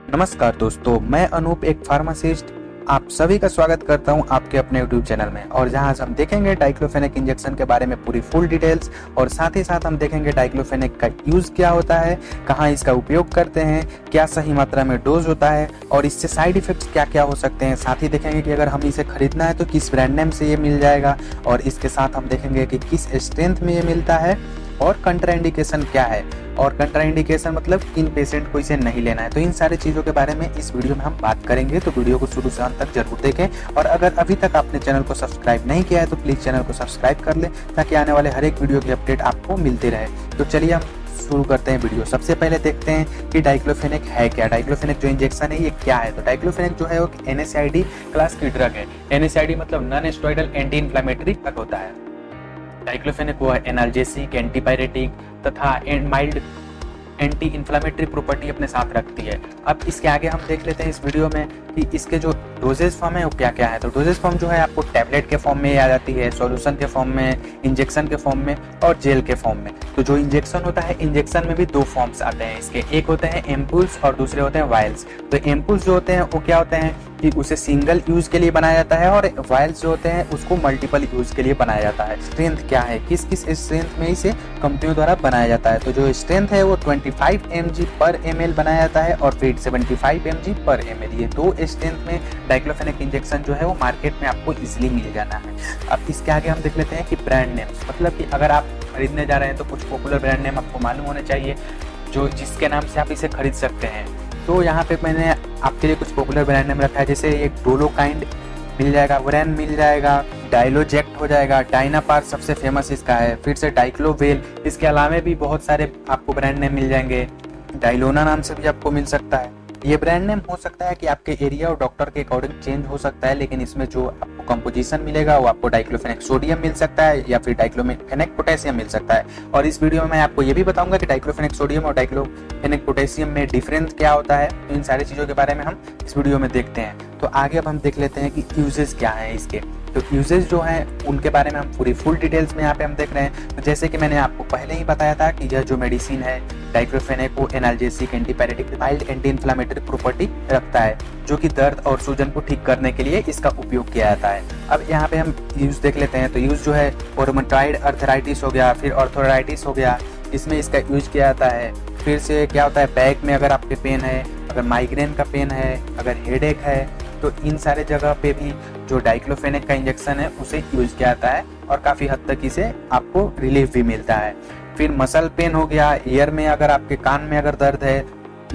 नमस्कार दोस्तों, मैं अनूप एक फार्मासिस्ट आप सभी का स्वागत करता हूं आपके अपने YouTube चैनल में। और जहां हम देखेंगे डाइक्लोफेनेक इंजेक्शन के बारे में पूरी फुल डिटेल्स, और साथ ही साथ हम देखेंगे डाइक्लोफेनेक का यूज़ क्या होता है, कहां इसका उपयोग करते हैं, क्या सही मात्रा में डोज होता है और इससे साइड इफेक्ट्स क्या क्या हो सकते हैं। साथ ही देखेंगे कि अगर हम इसे खरीदना है तो किस ब्रांड नेम से ये मिल जाएगा, और इसके साथ हम देखेंगे कि किस स्ट्रेंथ में ये मिलता है और कंट्राइंडिकेशन क्या है, और कंट्राइंडिकेशन मतलब किन पेशेंट को इसे नहीं लेना है। तो इन सारी चीज़ों के बारे में इस वीडियो में हम बात करेंगे, तो वीडियो को शुरू से अंत तक जरूर देखें। और अगर अभी तक आपने चैनल को सब्सक्राइब नहीं किया है तो प्लीज़ चैनल को सब्सक्राइब कर लें, ताकि आने वाले हर एक वीडियो की अपडेट आपको मिलती रहे। तो चलिए हम शुरू करते हैं वीडियो। सबसे पहले देखते हैं कि डाइक्लोफेनेक है क्या। डाइक्लोफेनेक जो इंजेक्शन है ये क्या है। तो डाइक्लोफेनेक जो है वो NSAID क्लास की ड्रग है। NSAID मतलब non steroidal anti inflammatory drug होता है। डाइक्लोफेनेक वो एनाल्जेसिक, एंटीपायरेटिक तथा माइल्ड एंटी इन्फ्लामेटरी प्रॉपर्टी अपने साथ रखती है। अब इसके आगे हम देख लेते हैं इस वीडियो में कि इसके जो डोजेज फॉर्म है वो क्या क्या है। तो डोजेज फॉर्म जो है आपको टैबलेट के फॉर्म में आ जाती है, सॉल्यूशन के फॉर्म में, इंजेक्शन के फॉर्म में और जेल के फॉर्म में। तो जो इंजेक्शन होता है, इंजेक्शन में भी दो फॉर्म्स आते हैं इसके, एक होते हैं एम्पुल्स और दूसरे होते हैं वायल्स। तो एम्पुल्स जो होते हैं वो क्या होते हैं कि उसे सिंगल यूज के लिए बनाया जाता है, और वायल्स जो होते हैं उसको मल्टीपल यूज के लिए बनाया जाता है। स्ट्रेंथ क्या है, किस किस स्ट्रेंथ में इसे कंपनियों द्वारा बनाया जाता है। तो जो स्ट्रेंथ है वो 25 mg पर ml बनाया जाता है, और फिर 75 mg पर ml। ये दो स्ट्रेंथ में डाइक्लोफेनेक इंजेक्शन जो है वो मार्केट में आपको इजीली मिल जाना है। अब इसके आगे हम देख लेते हैं कि ब्रांड नेम्स, मतलब कि अगर आप खरीदने जा रहे हैं तो कुछ पॉपुलर ब्रांड नेम आपको मालूम होने चाहिए, जो जिसके नाम से आप इसे खरीद सकते हैं। तो यहाँ पे मैंने आपके लिए कुछ पॉपुलर ब्रांड नेम रखा है, जैसे एक डोलोकाइंड मिल जाएगा, वरेन मिल जाएगा, डायलोजेक्ट हो जाएगा, डायनापार सबसे फेमस इसका है, फिर से डाइक्लोवेल। इसके अलावा भी बहुत सारे आपको ब्रांड नेम मिल जाएंगे। डाइलोना नाम से भी आपको मिल सकता है। ये ब्रांड नेम हो सकता है कि आपके एरिया और डॉक्टर के अकॉर्डिंग चेंज हो सकता है, लेकिन इसमें जो आपको कंपोजिशन मिलेगा वो आपको डाइक्लोफेनेक सोडियम मिल सकता है या फिर डाइक्लोफेनेक पोटेशियम मिल सकता है। और इस वीडियो में मैं आपको ये भी बताऊंगा कि डाइक्लोफेनेक सोडियम और डाइक्लोफेनेक पोटेशियम में डिफरेंस क्या होता है। तो इन सारी चीज़ों के बारे में हम इस वीडियो में देखते हैं। तो आगे अब हम देख लेते हैं कि यूजेस क्या है इसके। तो यूजेस जो हैं उनके बारे में हम पूरी फुल डिटेल्स में यहाँ पे हम देख रहे हैं। तो जैसे कि मैंने आपको पहले ही बताया था कि यह जो मेडिसिन है डाइक्लोफेनेक वो analgesic, antipyretic, mild anti inflammatory property रखता है, जो कि दर्द और सूजन को ठीक करने के लिए इसका उपयोग किया जाता है। अब यहाँ पे हम यूज देख लेते हैं। तो यूज जो है रोमेटॉइड अर्थराइटिस हो गया, फिर ऑर्थोराइटिस हो गया, इसमें इसका यूज किया जाता है। फिर से क्या होता है, बैक में अगर आपके पेन है, अगर माइग्रेन का पेन है, अगर हेडेक है, तो इन सारे जगह पे भी जो डाइक्लोफेनेक का इंजेक्शन है उसे यूज किया जाता है, और काफ़ी हद तक इसे आपको रिलीफ भी मिलता है। फिर मसल पेन हो गया, ईयर में अगर आपके कान में अगर दर्द है,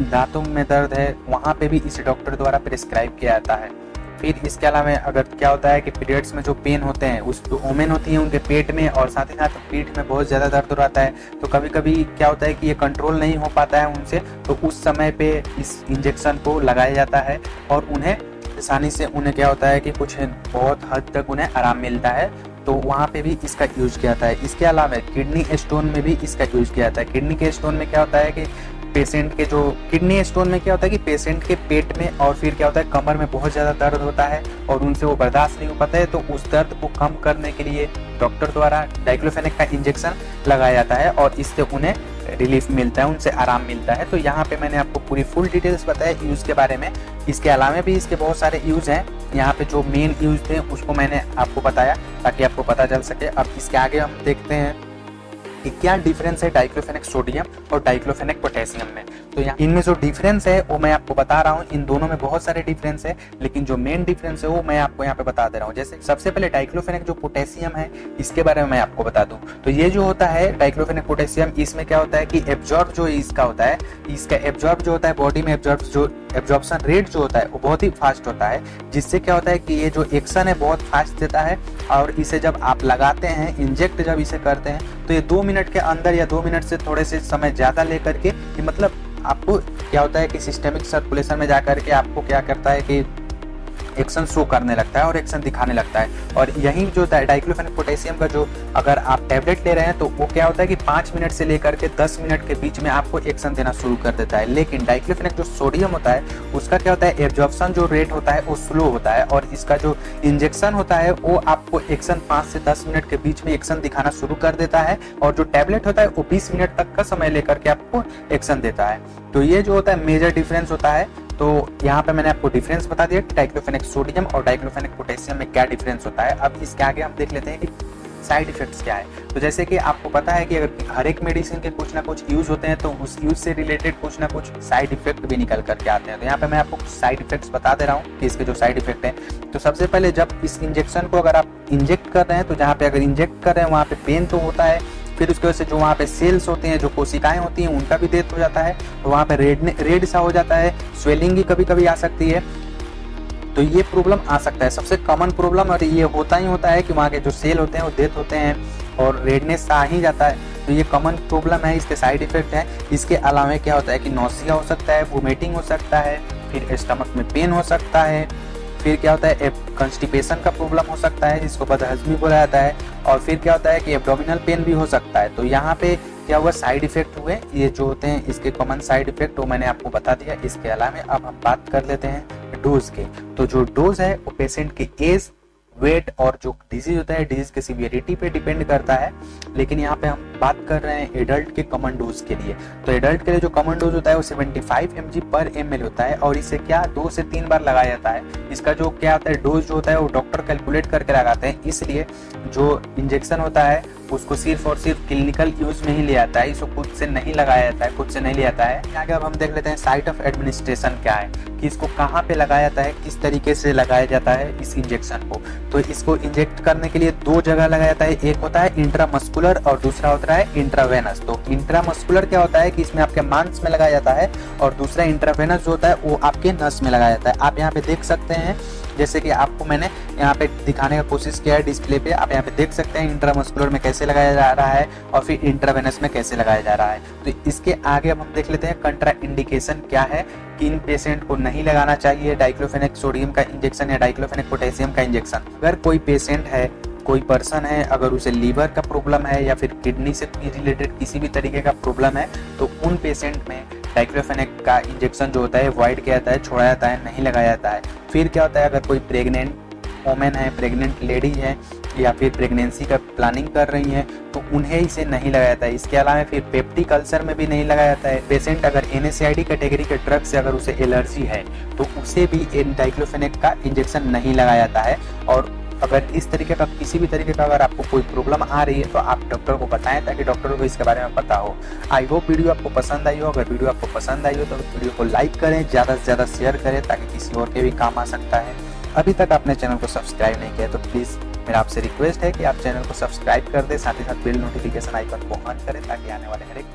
दांतों में दर्द है, वहाँ पे भी इसे डॉक्टर द्वारा प्रिस्क्राइब किया जाता है। फिर इसके अलावा अगर क्या होता है कि पीरियड्स में जो पेन होते हैं, उस जो वोमेन होती है उनके पेट में और साथ ही साथ पीठ में बहुत ज़्यादा दर्द रहता है, तो कभी कभी क्या होता है कि ये कंट्रोल नहीं हो पाता है उनसे, तो उस समय पे इस इंजेक्शन को लगाया जाता है, और उन्हें आसानी से उन्हें क्या होता है कि कुछ बहुत हद तक उन्हें आराम मिलता है। तो वहाँ पे भी इसका यूज किया जाता है। इसके अलावा किडनी स्टोन में भी इसका यूज किया जाता है। किडनी के स्टोन में क्या होता है कि पेशेंट के जो किडनी स्टोन में क्या होता है कि पेशेंट के पेट में और फिर क्या होता है कमर में बहुत ज़्यादा दर्द होता है, और उनसे वो बर्दाश्त नहीं हो पाता है, तो उस दर्द को कम करने के लिए डॉक्टर द्वारा डाइक्लोफेनेक का इंजेक्शन लगाया जाता है, और इससे उन्हें रिलीफ मिलता है, उनसे आराम मिलता है। तो यहाँ पे मैंने आपको पूरी फुल डिटेल्स बताया यूज़ के बारे में। इसके अलावा भी इसके बहुत सारे यूज़ हैं। यहाँ पे जो मेन यूज़ थे उसको मैंने आपको बताया ताकि आपको पता चल सके। अब इसके आगे हम देखते हैं कि क्या डिफरेंस है डाइक्लोफेनेक सोडियम और डाइक्लोफेनेक पोटेशियम में। तो यहाँ इनमें जो डिफरेंस है वो मैं आपको बता रहा हूँ। इन दोनों में बहुत सारे डिफरेंस है, लेकिन जो मेन डिफरेंस है वो मैं आपको यहाँ पे बता दे रहा हूँ। जैसे सबसे पहले डाइक्लोफेनेक जो पोटेशियम है इसके बारे में मैं आपको बता दूं। तो ये जो होता है डाइक्लोफेनेक पोटेशियम, इसमें क्या होता है कि एब्जॉर्ब जो इसका होता है, इसका एब्जॉर्ब जो होता है बॉडी में एब्जॉर्प्शन रेट जो होता है वो बहुत ही फास्ट होता है, जिससे क्या होता है कि ये जो एक्शन है बहुत फास्ट देता है, और इसे जब आप लगाते हैं, इंजेक्ट जब इसे करते हैं, तो ये 2 मिनट के अंदर या 2 मिनट से थोड़े से समय ज़्यादा लेकर के, कि मतलब आपको क्या होता है कि सिस्टेमिक सर्कुलेशन में जाकर के आपको क्या करता है कि एक्शन शो करने लगता है और एक्शन दिखाने लगता है। और यही जो डाइक्लोफेनेक पोटेशियम का जो अगर आप टैबलेट ले रहे हैं तो वो क्या होता है कि 5 मिनट से लेकर के 10 मिनट के बीच में आपको एक्शन देना शुरू कर देता है। लेकिन डाइक्लोफेनेक जो सोडियम होता है उसका क्या होता है, एब्जॉर्प्शन जो रेट होता है वो स्लो होता है, और इसका जो इंजेक्शन होता है वो आपको एक्शन 5 से 10 मिनट के बीच में एक्शन दिखाना शुरू कर देता है, और जो टैबलेट होता है वो 20 मिनट तक का समय लेकर के आपको एक्शन देता है। तो ये जो होता है मेजर डिफरेंस होता है। तो यहाँ पे मैंने आपको डिफरेंस बता दिया कि डाइक्लोफेनेक सोडियम और डाइक्लोफेनेक पोटेशियम में क्या डिफरेंस होता है। अब इसके आगे हम देख लेते हैं कि साइड इफेक्ट्स क्या है। तो जैसे कि आपको पता है कि अगर हर एक मेडिसिन के कुछ ना कुछ यूज होते हैं तो उस यूज से रिलेटेड कुछ ना कुछ साइड इफेक्ट भी निकल करके आते हैं। तो यहाँ पे मैं आपको साइड इफेक्ट्स बता दे रहा हूँ कि इसके जो साइड इफेक्ट हैं। तो सबसे पहले जब इस इंजेक्शन को अगर आप इंजेक्ट कर रहे हैं तो जहाँ पे अगर इंजेक्ट कर रहे हैं वहाँ पे पेन तो होता है, फिर उसकी वजह से जो वहाँ पे सेल्स होते हैं, जो कोशिकाएं होती हैं, उनका भी डेथ हो जाता है। तो वहाँ पे रेड सा हो जाता है, स्वेलिंग भी कभी कभी आ सकती है। तो ये प्रॉब्लम आ सकता है, सबसे कॉमन प्रॉब्लम, और ये होता ही होता है कि वहाँ के जो सेल होते हैं वो डेथ होते हैं और रेडनेस आ ही जाता है। तो ये कॉमन प्रॉब्लम है, इसके साइड इफेक्ट है। इसके अलावा क्या होता है कि नौसिया हो सकता है, वोमिटिंग हो सकता है, फिर स्टमक में पेन हो सकता है, फिर क्या होता है कंस्टिपेशन का प्रॉब्लम हो सकता है जिसको बदहजमी बोला जाता है, और फिर क्या होता है कि एब्डोमिनल पेन भी हो सकता है। तो यहाँ पे क्या हुआ, साइड इफेक्ट हुए, ये जो होते हैं इसके कॉमन साइड इफेक्ट वो मैंने आपको बता दिया। इसके अलावा अब हम बात कर लेते हैं डोज के। तो जो डोज है वो पेशेंट की एज, वेट और जो डिजीज होता है डिजीज के सीवियरिटी पे डिपेंड करता है। लेकिन यहाँ पे हम बात कर रहे हैं एडल्ट के कॉमन डोज के लिए। तो एडल्ट के लिए जो कॉमन डोज होता है वो 75 mg पर ml होता है, और इसे क्या 2 से 3 बार लगाया जाता है। इसका जो क्या होता है डोज जो होता है वो डॉक्टर कैलकुलेट करके लगाते हैं, इसलिए जो इंजेक्शन होता है उसको सिर्फ और सिर्फ क्लिनिकल यूज में ही ले आता है, इसको खुद से नहीं लगाया जाता है, खुद से नहीं ले आता है। आगे अब हम देख लेते हैं साइट ऑफ एडमिनिस्ट्रेशन क्या है, कि इसको कहाँ पे लगाया जाता है, किस तरीके से लगाया जाता है इस इंजेक्शन को। तो इसको इंजेक्ट करने के लिए 2 जगह लगाया जाता है, एक होता है इंट्रामस्कुलर और दूसरा होता है इंट्रावेनस। तो इंट्रामस्कुलर क्या होता है कि इसमें आपके मांस में लगाया जाता है, और दूसरा इंट्रावेनस जो होता है वो आपके नस में लगाया जाता है। आप यहाँ पे देख सकते हैं, जैसे कि आपको मैंने यहाँ पे दिखाने का कोशिश किया है डिस्प्ले पे, आप यहाँ पे देख सकते हैं इंट्रामस्कुलर में कैसे लगाया जा रहा है और फिर इंट्रावेनस में कैसे लगाया जा रहा है। तो इसके आगे अब हम देख लेते हैं कंट्रा इंडिकेशन क्या है, किन पेशेंट को नहीं लगाना चाहिए डाइक्लोफेनेक सोडियम का इंजेक्शन या डाइक्लोफेनेक पोटेशियम का इंजेक्शन। अगर कोई पेशेंट है, कोई पर्सन है, अगर उसे लीवर का प्रॉब्लम है या फिर किडनी से रिलेटेड किसी भी तरीके का प्रॉब्लम है, तो उन पेशेंट में डाइक्लोफेनेक का इंजेक्शन जो होता है अवॉइड किया जाता है, छोड़ा जाता है, नहीं लगाया जाता है। फिर क्या होता है, अगर कोई प्रेग्नेंट वोमेन है, प्रेग्नेंट लेडी है या फिर प्रेगनेंसी का प्लानिंग कर रही है, तो उन्हें इसे नहीं लगाया जाता है। इसके अलावा फिर पेप्टिक अल्सर में भी नहीं लगाया जाता है। पेशेंट अगर NSAID कैटेगरी के ड्रग से अगर उसे एलर्जी है तो उसे भी डाइक्लोफेनेक का इंजेक्शन नहीं लगाया जाता है। और अगर इस तरीके का किसी भी तरीके का अगर आपको कोई प्रॉब्लम आ रही है तो आप डॉक्टर को बताएं, ताकि डॉक्टर को इसके बारे में पता हो। आई होप वीडियो आपको पसंद आई हो। अगर वीडियो आपको पसंद आई हो तो वीडियो को लाइक करें, ज़्यादा से ज़्यादा शेयर करें, ताकि किसी और के भी काम आ सकता है। अभी तक आपने चैनल को सब्सक्राइब नहीं किया तो प्लीज़ मेरा आपसे रिक्वेस्ट है कि आप चैनल को सब्सक्राइब कर दें, साथ ही साथ बेल नोटिफिकेशन आइकन को ऑन करें, ताकि आने वाले हर एक